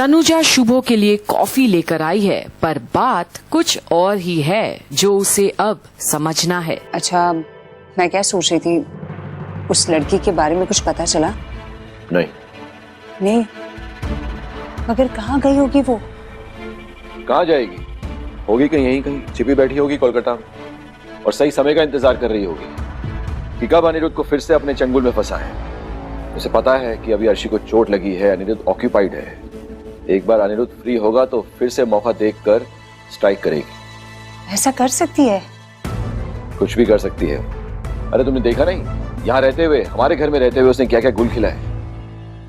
तनुजा शुभो के लिए कॉफी लेकर आई है, पर बात कुछ और ही है जो उसे अब समझना है। अच्छा, मैं क्या सोच रही थी, उस लड़की के बारे में कुछ पता चला? नहीं। मगर कहाँ गई होगी वो? कहाँ जाएगी? होगी कहीं यहीं कहीं छिपी बैठी होगी कोलकाता में, और सही समय का इंतजार कर रही होगी कि कब अनिरुद्ध को फिर से अपने चंगुल में फंसा है। उसे पता है कि अभी अर्शी को चोट लगी है, अनिरुद्ध ऑक्यूपाइड है। एक बार अनिरुद्ध फ्री होगा तो फिर से मौका देखकर स्ट्राइक करेगी। ऐसा कर सकती है? कुछ भी कर सकती है। अरे तुमने देखा नहीं, यहाँ रहते हुए, हमारे घर में रहते हुए उसने क्या क्या गुल खिलाए।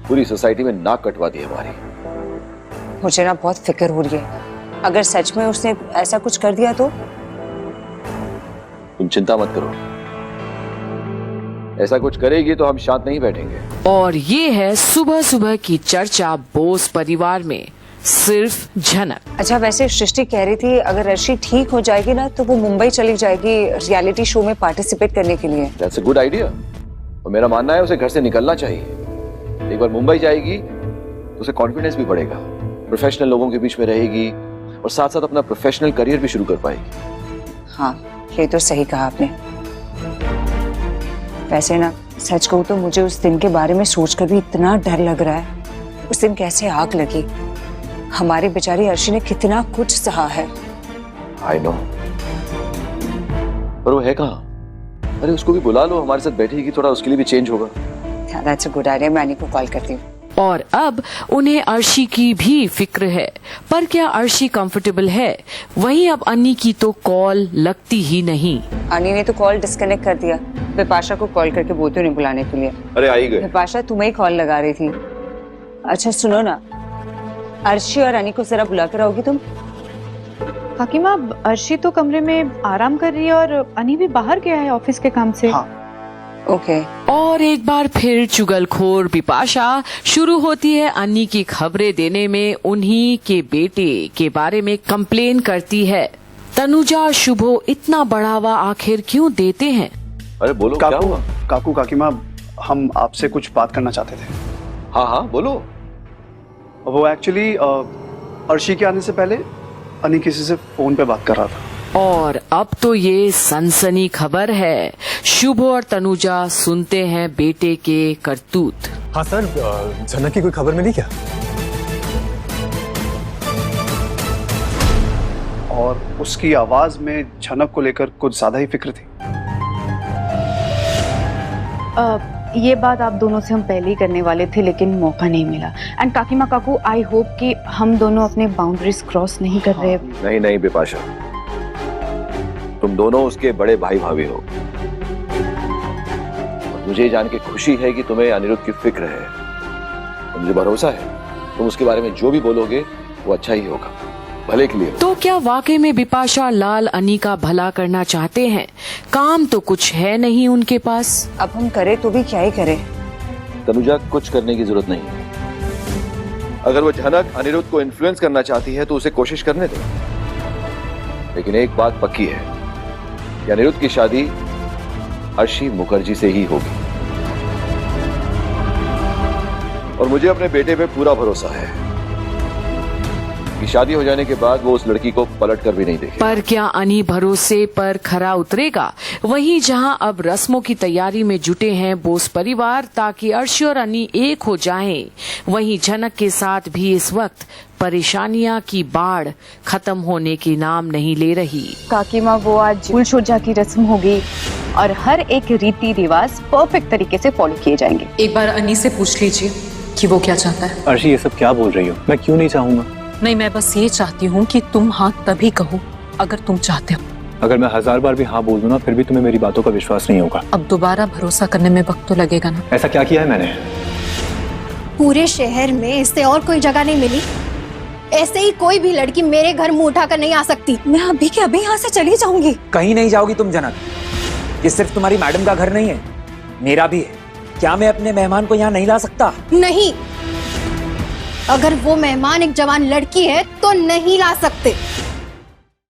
पूरी सोसाइटी में नाक कटवा दी हमारी। मुझे ना बहुत फिक्र हो रही है, अगर सच में उसने ऐसा कुछ कर दिया तो? तुम चिंता मत करो, ऐसा कुछ करेगी तो हम शांत नहीं बैठेंगे। और ये है सुबह सुबह की चर्चा बोस परिवार में, सिर्फ झनक। अच्छा, वैसे सृष्टि कह रही थी अगर अर्शी ठीक हो जाएगी ना तो वो मुंबई चली जाएगी रियलिटी शो में पार्टिसिपेट करने के लिए। That's a good idea। और मेरा मानना है उसे घर से निकलना चाहिए। एक बार मुंबई जाएगी तो उसे कॉन्फिडेंस भी बढ़ेगा, प्रोफेशनल लोगों के बीच में रहेगी और साथ साथ अपना प्रोफेशनल करियर भी शुरू कर पाएगी। हाँ, ये तो सही कहा आपने। वैसे ना सच कहूँ तो मुझे उस दिन के बारे में सोचकर भी इतना डर लग रहा है। उस दिन कैसे आग लगी, हमारी बेचारी अर्शी ने कितना कुछ सहा है। I know। पर वो है कहाँ? अरे उसको भी बुला लो, हमारे साथ बैठेगी, थोड़ा उसके लिए भी चेंज होगा। That's a good idea, मैं अनी को कॉल करती हूँ। और अब उन्हें अर्शी की भी फिक्र है, पर क्या अर्शी कंफर्टेबल है? वहीं अब अन्नी की तो कॉल लगती ही नहीं। अनी ने तो कॉल डिस्कनेक्ट कर दिया। विपाशा को कॉल करके बोलते उन्हें बुलाने के लिए। अरे आई गए। विपाशा तुम्हें ही कॉल लगा रही थी। अच्छा सुनो ना, अर्शी और अनी को जरा बुला कर आओगी तुम? काकी माँ, अर्शी तो कमरे में आराम कर रही है और अनी भी बाहर गया है ऑफिस के काम से। हाँ। ओके। और एक बार फिर चुगलखोर बिपाशा शुरू होती है अन्नी की खबरें देने में। उन्हीं के बेटे के बारे में कंप्लेन करती है। तनुजा और शुभो इतना बढ़ावा आखिर क्यों देते हैं? अरे बोलो, क्या हुआ? काकू काकी माँ, हम आपसे कुछ बात करना चाहते थे। हाँ हाँ बोलो। वो एक्चुअली अर्शी के आने से पहले अनी किसी से फोन पे बात कर रहा था। और अब तो ये सनसनी खबर है। शुभो और तनुजा सुनते हैं बेटे के करतूत। हाँ सर, झनक की कोई खबर मिली क्या? और उसकी आवाज में झनक को लेकर कुछ ज्यादा ही फिक्र थी। ये बात आप दोनों से हम पहले ही करने वाले थे, लेकिन मौका नहीं मिला। एंड काकी माँ काकू, आई होप कि हम दोनों अपने बाउंड्रीज क्रॉस नहीं कर रहे। नहीं नहीं बिपाशा, तुम दोनों उसके बड़े भाई भाभी हो। और मुझे जान के खुशी है कि तुम्हें अनिरुद्ध की फिक्र है। और मुझे भरोसा है तुम उसके बारे में जो भी बोलोगे वो अच्छा ही होगा, भले के लिए। तो क्या वाकई में बिपाशा लाल अनी का भला करना चाहते हैं? काम तो कुछ है नहीं उनके पास। अब हम करें तो भी क्या ही करें? तनुजा, कुछ करने की जरूरत नहीं है। अगर वो झनक अनिरुद्ध को इन्फ्लुएंस करना चाहती है तो उसे कोशिश करने दो। लेकिन एक बात पक्की है कि अनिरुद्ध की शादी अर्शी मुखर्जी से ही होगी। और मुझे अपने बेटे पे पूरा भरोसा है कि शादी हो जाने के बाद वो उस लड़की को पलट कर भी नहीं देखेगा। पर क्या अनी भरोसे पर खरा उतरेगा? वहीं जहां अब रस्मों की तैयारी में जुटे हैं बोस परिवार ताकि अर्शी और अनी एक हो जाएं, वहीं झनक के साथ भी इस वक्त परेशानियां की बाढ़ खत्म होने की नाम नहीं ले रही। काकी माँ, वो आज फूलशोजा की रस्म होगी और हर एक रीति रिवाज परफेक्ट तरीके से फॉलो किए जाएंगे। एक बार अनी से पूछ लीजिए कि वो क्या चाहता है। अर्शी, ये सब क्या बोल रही हो? मैं क्यों नहीं चाहूंगा? नहीं, मैं बस ये चाहती हूँ कि तुम हाँ तभी कहो अगर तुम चाहते हो। अगर मैं 1000 बार भी हाँ बोल दूं ना, फिर भी तुम्हें मेरी बातों का विश्वास नहीं होगा। अब दोबारा भरोसा करने में वक्त तो लगेगा ना। ऐसा क्या किया है मैंने? पूरे शहर में इससे और कोई जगह नहीं मिली। ऐसे ही कोई भी लड़की मेरे घर मुंह उठाकर नहीं आ सकती। मैं अभी के अभी यहाँ से चली जाऊंगी। कहीं नहीं जाओगी तुम जनक। ये सिर्फ तुम्हारी मैडम का घर नहीं है, मेरा भी है। क्या मैं अपने मेहमान को यहाँ नहीं ला सकता? नहीं, अगर वो मेहमान एक जवान लड़की है तो नहीं ला सकते।